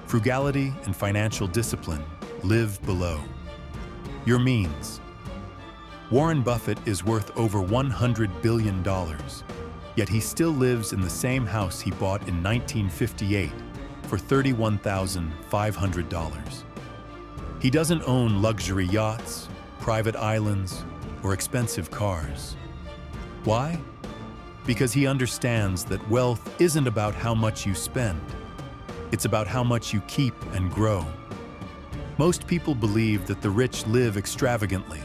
Frugality and financial discipline live below your means. Warren Buffett is worth over $100 billion, yet he still lives in the same house he bought in 1958 for $31,500. He doesn't own luxury yachts, private islands, or expensive cars. Why? Because he understands that wealth isn't about how much you spend. It's about how much you keep and grow. Most people believe that the rich live extravagantly,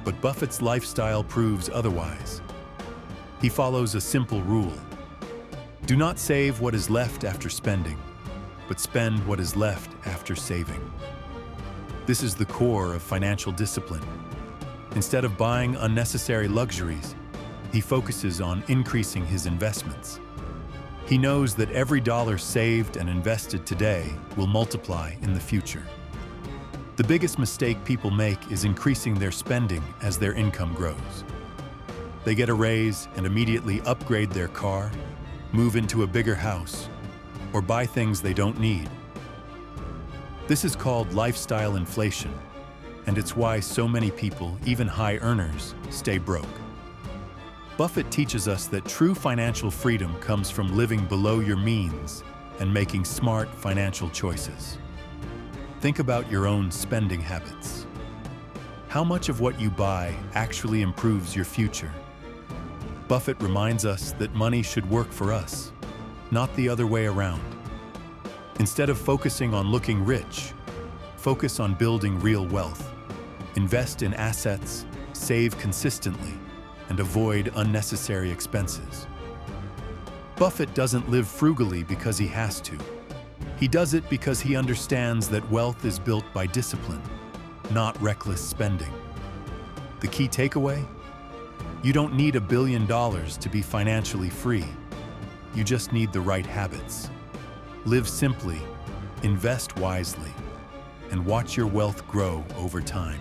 but Buffett's lifestyle proves otherwise. He follows a simple rule. Do not save what is left after spending, but spend what is left after saving. This is the core of financial discipline. Instead of buying unnecessary luxuries, he focuses on increasing his investments. He knows that every dollar saved and invested today will multiply in the future. The biggest mistake people make is increasing their spending as their income grows. They get a raise and immediately upgrade their car, move into a bigger house, or buy things they don't need. This is called lifestyle inflation, and it's why so many people, even high earners, stay broke. Buffett teaches us that true financial freedom comes from living below your means and making smart financial choices. Think about your own spending habits. How much of what you buy actually improves your future? Buffett reminds us that money should work for us, not the other way around. Instead of focusing on looking rich, focus on building real wealth. Invest in assets, save consistently, and avoid unnecessary expenses. Buffett doesn't live frugally because he has to. He does it because he understands that wealth is built by discipline, not reckless spending. The key takeaway? You don't need $1 billion to be financially free. You just need the right habits. Live simply, invest wisely, and watch your wealth grow over time.